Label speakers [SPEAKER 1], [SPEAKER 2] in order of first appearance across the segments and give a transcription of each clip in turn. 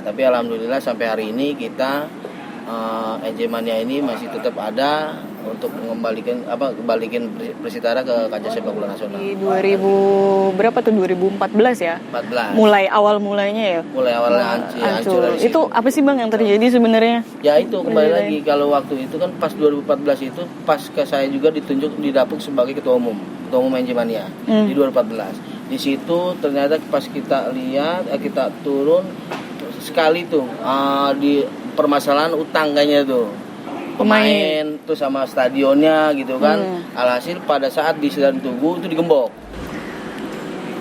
[SPEAKER 1] tapi alhamdulillah sampai hari ini kita NJ Mania ini masih tetap ada untuk kembalikan Persitara ke kancah sepak bola nasional.
[SPEAKER 2] Di 2000 berapa tuh 2014 ya?
[SPEAKER 1] 14.
[SPEAKER 2] Mulai mulainya ya.
[SPEAKER 1] Mulai awalnya hancur dari situ.
[SPEAKER 2] Itu apa sih Bang yang terjadi sebenarnya?
[SPEAKER 1] Ya itu kembali lagi kalau waktu itu kan pas 2014 itu pas ke saya juga didapuk sebagai ketua umum NJ Mania di 2014. Di situ ternyata pas kita lihat kita turun sekali tuh di permasalahan utang kayaknya tuh pemain tuh sama stadionnya gitu kan. Alhasil pada saat di Sedan Tugu itu digembok.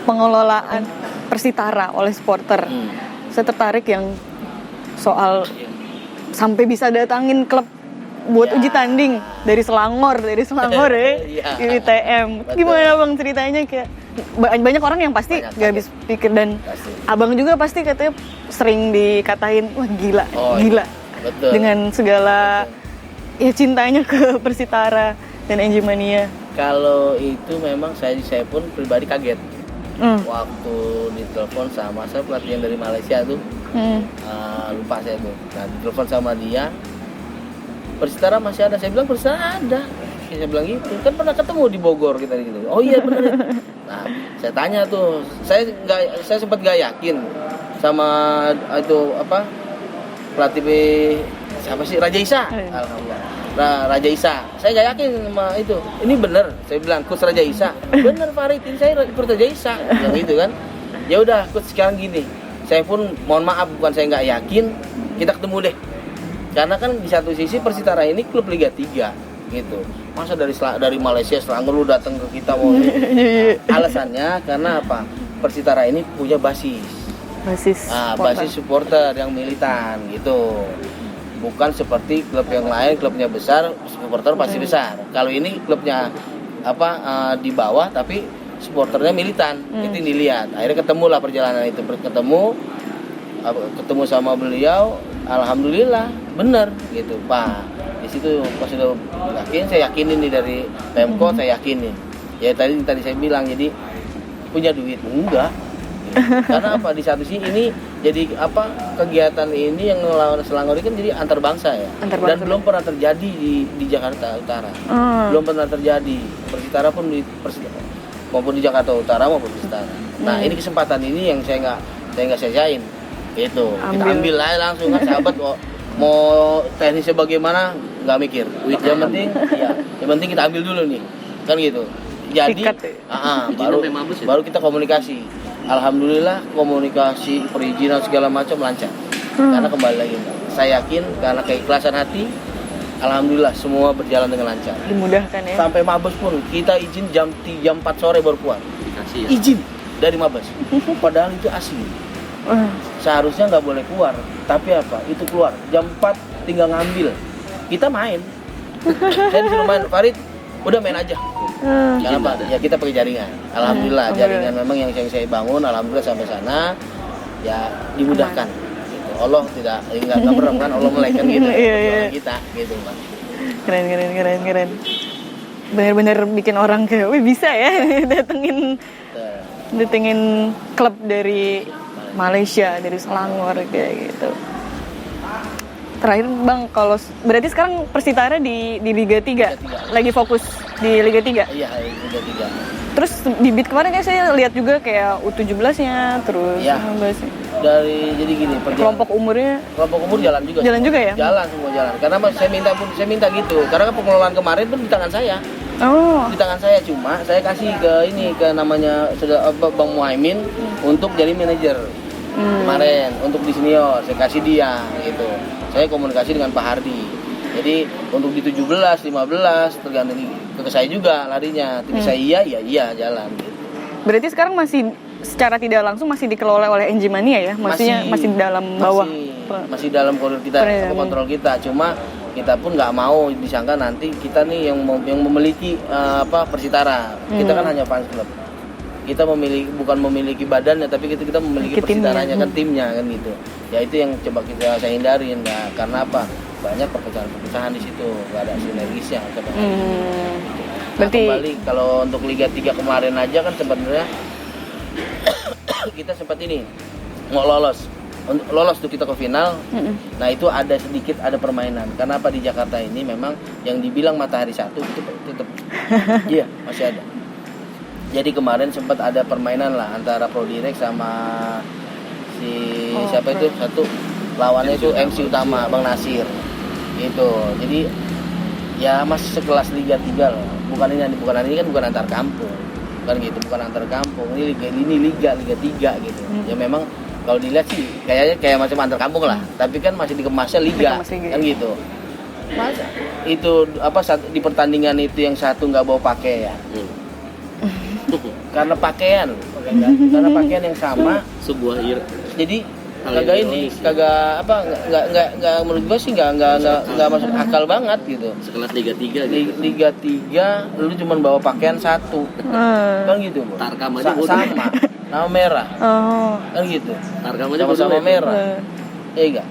[SPEAKER 2] Pengelolaan Persitara oleh supporter. Saya tertarik yang soal sampai bisa datangin klub buat uji tanding dari Selangor ya di ITM. Gimana Bang ceritanya? Kayak banyak orang yang pasti gak habis pikir, dan Abang juga pasti katanya sering dikatain wah gila. Betul. Dengan segala ya cintanya ke Persitara dan NJ Mania.
[SPEAKER 1] Kalau itu memang saya pun pribadi kaget. Waktu ditelepon sama saya pelatihan dari Malaysia tuh, lupa saya tuh. Nah ditelepon sama dia, Persitara masih ada. Saya bilang Persitara ada. Saya bilang gitu. Kan pernah ketemu di Bogor kita gitu. Oh iya benar. Nah saya tanya tuh, saya sempat gak yakin sama itu pelatih siapa sih, Raja Isa. Alhamdulillah. Nah, Raja Isa. Saya gak yakin sama itu. Ini bener. Saya bilang coach Raja Isa. Bener Farid, ini saya coach Raja Isa. Bilang gitu kan. Ya udah coach sekarang gini. Saya pun mohon maaf bukan saya nggak yakin, kita ketemu deh. Karena kan di satu sisi Persitara ini klub Liga 3 gitu. Masa dari Malaysia Selangor lu datang ke kita mau alasannya karena apa? Persitara ini punya basis supporter yang militan gitu. Bukan seperti klub yang lain, klubnya besar, supporter pasti besar. Kalau ini klubnya di bawah tapi supporternya militan. Itu dilihat. Akhirnya ketemulah perjalanan itu, ketemu sama beliau, alhamdulillah benar gitu, Pak. Di situ pas sudah yakin, saya yakinin nih dari Pemkot, saya yakinin. Ya tadi saya bilang, jadi punya duit enggak? Karena apa, di satu sisi ini jadi kegiatan ini yang ngelawan Selangor ini kan jadi antar bangsa ya. Dan belum pernah terjadi di Jakarta Utara. Belum pernah terjadi. Persitara pun maupun di Jakarta Utara maupun Persitara. Nah, ini kesempatan ini yang saya nggak sia-siain. Gitu. Kita ambil aja langsung kan, sahabat kok. Mau teknisnya bagaimana nggak mikir. Yang penting kita ambil dulu nih. Kan gitu. Jadi baru kita komunikasi. Alhamdulillah komunikasi, perizinan segala macam lancar. Karena kembali lagi, saya yakin karena keikhlasan hati, alhamdulillah semua berjalan dengan lancar.
[SPEAKER 2] Dimudahkan ya.
[SPEAKER 1] Sampai Mabes pun kita izin jam 4 sore baru keluar. Izin dari Mabes. Padahal itu asli. Seharusnya nggak boleh keluar, tapi itu keluar jam 4 tinggal ngambil. Kita main. Saya disuruh main, Farid udah main aja. Kenapa? Ya kita pakai jaringan. Alhamdulillah jaringan memang yang saya bangun, alhamdulillah sampai sana ya dimudahkan. Gitu. Allah nggak pernah kan Allah melaikan gitu. Kita gitu Pak.
[SPEAKER 2] Keren. Benar-benar bikin orang kayak, wih bisa ya datengin klub dari Malaysia, dari Selangor kayak gitu. Terakhir Bang, kalau berarti sekarang Persitara di Liga 3 lagi fokus di Liga 3?
[SPEAKER 1] Iya, Liga 3.
[SPEAKER 2] Terus bibit kemarin kan saya lihat juga kayak U17-nya, terus
[SPEAKER 1] jadi gini,
[SPEAKER 2] kelompok umur
[SPEAKER 1] jalan juga.
[SPEAKER 2] Jalan juga ya?
[SPEAKER 1] Jalan semua jalan. Karena saya minta gitu. Karena kan pengelolaan kemarin pun di tangan saya. Di tangan saya, cuma saya kasih ke namanya Bang Muhaimin untuk jadi manajer. Kemarin untuk di senior saya kasih dia gitu. Saya komunikasi dengan Pak Hardi. Jadi untuk di 17, 15 tergantung ke saya juga larinya. Tapi saya iya jalan gitu.
[SPEAKER 2] Berarti sekarang masih secara tidak langsung masih dikelola oleh NJ Mania ya? Maksudnya masih dalam bawah.
[SPEAKER 1] Masih dalam kontrol kita. Cuma kita pun nggak mau disangka nanti kita nih yang memiliki Persitara. Kita kan hanya fans club. Kita bukan memiliki badannya, tapi kita memiliki Persitaranya kan, timnya kan gitu. Ya itu yang coba saya hindarin ya. Karena apa? Banyak perpecahan di situ, nggak ada sinergisnya. Berarti kembali kalau untuk Liga 3 kemarin aja kan sebenarnya kita sempat ini mau lolos lolos tuh kita ke final. Nah itu ada sedikit ada permainan. Karena apa, di Jakarta ini memang yang dibilang matahari satu itu tetap iya masih ada. Jadi kemarin sempat ada permainan lah antara Prodirect sama siapa itu satu lawannya itu MC Utama Bang Nasir gitu. Jadi ya masih sekelas Liga 3 lah. Bukan ini kan bukan antar kampung. Bukan gitu, bukan antar kampung. Ini Liga 3 gitu. Ya memang kalau dilihat sih kayaknya kayak macam antar kampung lah. Tapi kan masih dikemasnya Liga kan gitu. Masa itu apa di pertandingan itu yang satu nggak bawa pakaian. Karena pakaian yang sama
[SPEAKER 3] sebuah
[SPEAKER 1] jadi kagak ini nggak menurut gue sih nggak masuk akal banget gitu.
[SPEAKER 3] Sekelas Liga 3 gitu.
[SPEAKER 1] Liga 3 lu cuma bawa pakaian satu kan gitu Bu.
[SPEAKER 3] Tarkam aja
[SPEAKER 1] sama nama merah kan gitu,
[SPEAKER 3] Tarkam aja
[SPEAKER 1] sama merah enggak,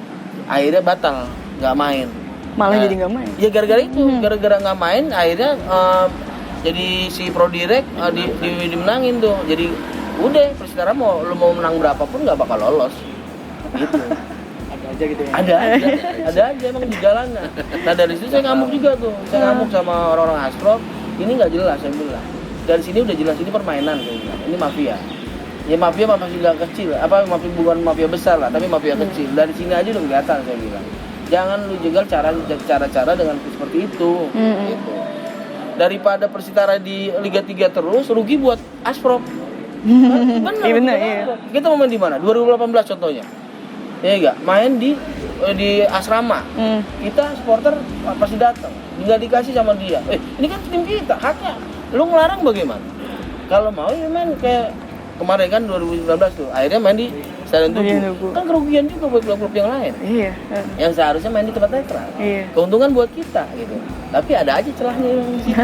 [SPEAKER 1] akhirnya batal nggak main,
[SPEAKER 2] malah jadi nggak main
[SPEAKER 1] ya gara-gara itu gara-gara nggak main akhirnya jadi si Prodirect dimenangin tuh. Jadi udah Persitara mau menang berapapun nggak bakal lolos gitu.
[SPEAKER 4] Ada aja gitu ya.
[SPEAKER 1] Ada aja emang di jalannya. Nah dari situ saya ngamuk juga tuh. Saya ngamuk sama orang-orang Asprop. Ini nggak jelas saya bilang. Dari sini udah jelas ini permainan saya bilang. Ini mafia. Ya mafia masih nggak kecil. Apa mafia bukan mafia besar lah, tapi mafia kecil. Dari sini aja udah kelihatan saya bilang. Jangan lu jegal cara-cara dengan seperti itu. Gitu. Daripada Persitara di Liga 3 terus rugi buat Asprop. Benar. Iya. Kita mau main di mana? 2018 contohnya. Ya enggak, main di asrama. Kita supporter pasti datang. Enggak dikasih sama dia. Ini kan tim kita, haknya. Lu ngelarang bagaimana? Kalau mau ya main kayak kemarin kan 2019 tuh. Akhirnya main di Stadion Tugu. Kan kerugian juga buat klub-klub yang lain.
[SPEAKER 2] Iya.
[SPEAKER 1] Yang seharusnya main di tempat netral. Iya. Keuntungan buat kita gitu. Tapi ada aja celahnya yang di situ.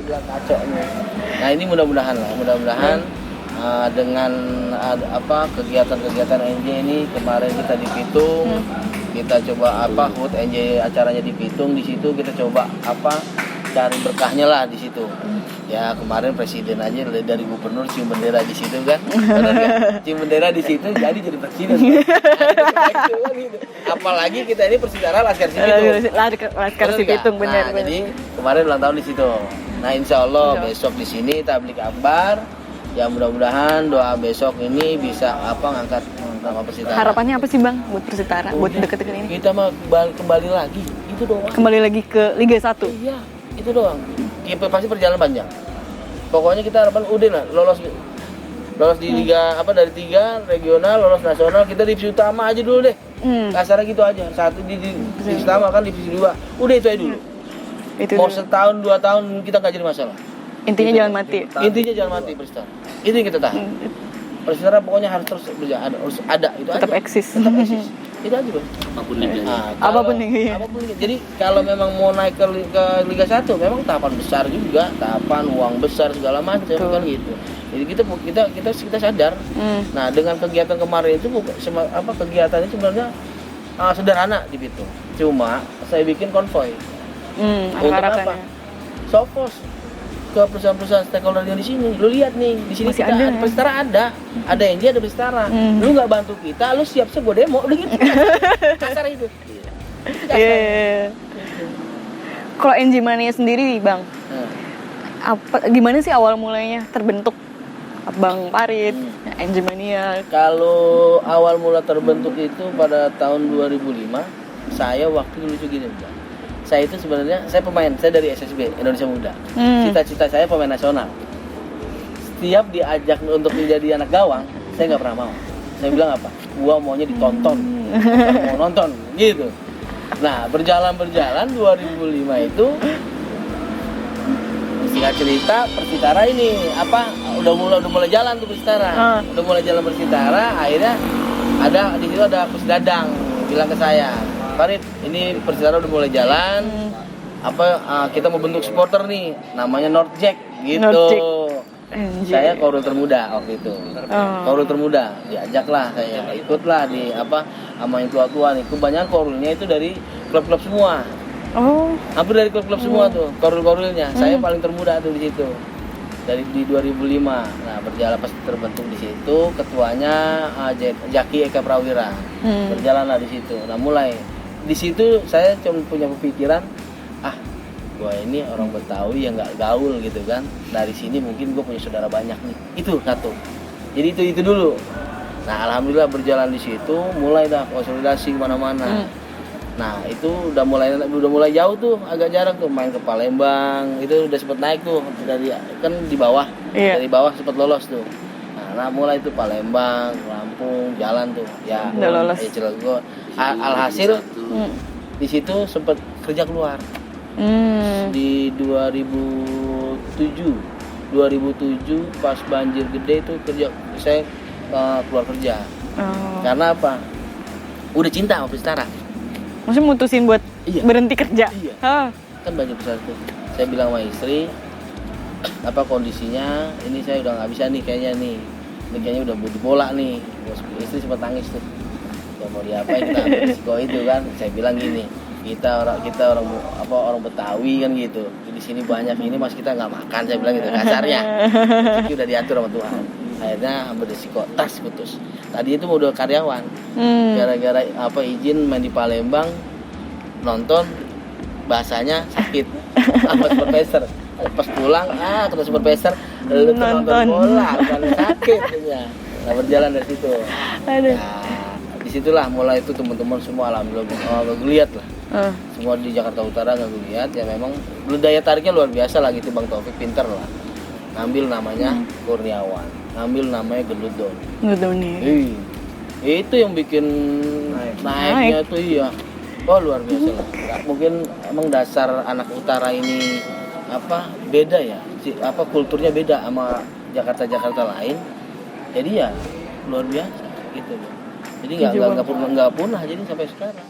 [SPEAKER 1] Kacaunya. Nah, ini mudah-mudahan dengan kegiatan NJ ini kemarin kita di Pitung, kita coba HUT NJ acaranya di Pitung, di situ kita coba cari berkahnya lah di situ. Ya kemarin presiden aja dari gubernur cium bendera di situ kan, cium bendera di situ jadi presiden. Gitu. Apalagi kita ini Persitara Laskar Cibitung. Benar. Jadi kemarin ulang tahun di situ. Nah insya Allah besok di sini tablik akbar. Ya mudah-mudahan doa besok ini bisa ngangkat nama Persitara.
[SPEAKER 2] Harapannya apa sih Bang buat Persitara, buat deket-deket ini?
[SPEAKER 1] Kita mah kembali lagi, itu doang.
[SPEAKER 2] Kembali lagi ke Liga 1.
[SPEAKER 1] Iya, itu doang. Kita pasti perjalanan panjang. Pokoknya kita harapan udah lah lolos di liga dari 3 regional, lolos nasional, kita divisi utama aja dulu deh. Kasarnya gitu aja. Satu di divisi utama kan divisi 2. Udah itu aja dulu. Mau setahun 2 tahun kita nggak jadi masalah.
[SPEAKER 2] Intinya jangan mati.
[SPEAKER 1] Intinya jangan mati Persitara. Itu yang kita tahan. Persitara pokoknya harus terus berjalan, harus ada itu
[SPEAKER 2] tetap
[SPEAKER 1] aja.
[SPEAKER 2] Eksis.
[SPEAKER 1] Itu aja Bang.
[SPEAKER 3] Apapun liganya.
[SPEAKER 2] Apapun liganya.
[SPEAKER 1] Jadi kalau memang mau naik ke Liga 1 memang tahapan besar juga, tahapan uang besar segala macam kan gitu. Jadi kita sadar. Nah, dengan kegiatan kemarin itu kegiatannya sebenarnya sederhana di Pitung. Cuma saya bikin konvoy. Untuk apa? Sopos ke perusahaan-perusahaan stakeholder yang di sini. Lu lihat nih, di sini
[SPEAKER 2] masih
[SPEAKER 1] kita
[SPEAKER 2] ada,
[SPEAKER 1] Persitara ada NJ, ada Persitara. Lu nggak bantu kita, lu siap gue demo, udah gitu. Kasar itu.
[SPEAKER 2] Iya. Kalau NJ Mania sendiri, Bang, gimana sih awal mulanya terbentuk? Bang Parit, NJ Mania.
[SPEAKER 1] Kalau awal mula terbentuk itu pada tahun 2005, saya waktu lucu gini, Bang. Saya itu sebenarnya saya dari SSB Indonesia Muda. Cita-cita saya pemain nasional. Setiap diajak untuk menjadi anak gawang, saya nggak pernah mau. Saya bilang apa? Gua maunya ditonton, mau nonton, gitu. Nah berjalan 2005 itu, singkat cerita Persitara ini udah mulai jalan tuh Persitara, udah mulai jalan Persitara. Akhirnya di situ ada Coach Dadang bilang ke saya, Farid, ini Persitara udah mulai jalan. Kita mau bentuk supporter nih, namanya North Jack gitu. Saya korul termuda waktu itu. Korul termuda, diajaklah saya ikutlah di sama yang tua-tua nih. Kebanyakan korulnya itu dari klub-klub semua. Hampir dari klub-klub semua tuh korul-korulnya. Saya paling termuda tuh di situ. di 2005. Nah, berjalan pas terbentuk di situ, ketuanya Jaki Eka Prawira. Berjalanlah di situ. Nah, mulai di situ saya cuma punya kepikiran, gua ini orang Betawi yang nggak gaul gitu kan. Dari sini mungkin gue punya saudara banyak nih. Itu satu. Jadi itu dulu. Nah, alhamdulillah berjalan di situ, mulai dah konsolidasi kemana-mana. Nah, itu udah mulai jauh tuh, agak jarang tuh main ke Palembang. Itu udah sempet naik tuh dari kan di bawah.
[SPEAKER 2] Iya.
[SPEAKER 1] Dari bawah sempet lolos tuh. Nah, mulai tuh Palembang, Lampung, jalan tuh. Ya,
[SPEAKER 2] udah lolos.
[SPEAKER 1] Ya Cilegon. Alhasil di situ sempet kerja keluar. Di 2007 pas banjir gede itu saya keluar kerja. Karena apa? Udah cinta sama Pristara.
[SPEAKER 2] Maksudnya mutusin buat berhenti kerja?
[SPEAKER 1] Iya. Kan banjir besar tuh. Saya bilang sama istri, apa kondisinya? Ini saya udah nggak bisa nih kayaknya nih. Ini kayaknya udah budi bola nih. Istri sempat nangis tuh. Ya mau diapain, kita ambil risiko itu kan. Saya bilang gini, kita orang Betawi kan gitu. Di sini banyak ini mas kita nggak makan, saya bilang gitu kasarnya. Jadi udah diatur sama Tuhan. Akhirnya ambil risiko, tas putus. Tadi itu mau udah karyawan. Gara-gara izin main di Palembang, nonton bahasanya sakit sama supervisor. Pas pulang kata supervisor lu nonton bola bukan sakit ya. Nah, berjalan dari situ.
[SPEAKER 2] Aduh.
[SPEAKER 1] Nah, disitulah mulai itu teman-teman semua alhamdulillah gue lihat lah. Semua di Jakarta Utara nggak gue lihat ya, memang daya tariknya luar biasa lah gitu. Bang Taufik pinter lah, ngambil namanya Kurniawan, ngambil namanya Geludon. Itu yang bikin naiknya tuh iya. Oh luar biasa lah. Mungkin emang dasar anak utara ini beda ya, kulturnya beda sama Jakarta lain. Jadi ya luar biasa gitu. Jadi nggak punah jadi sampai sekarang.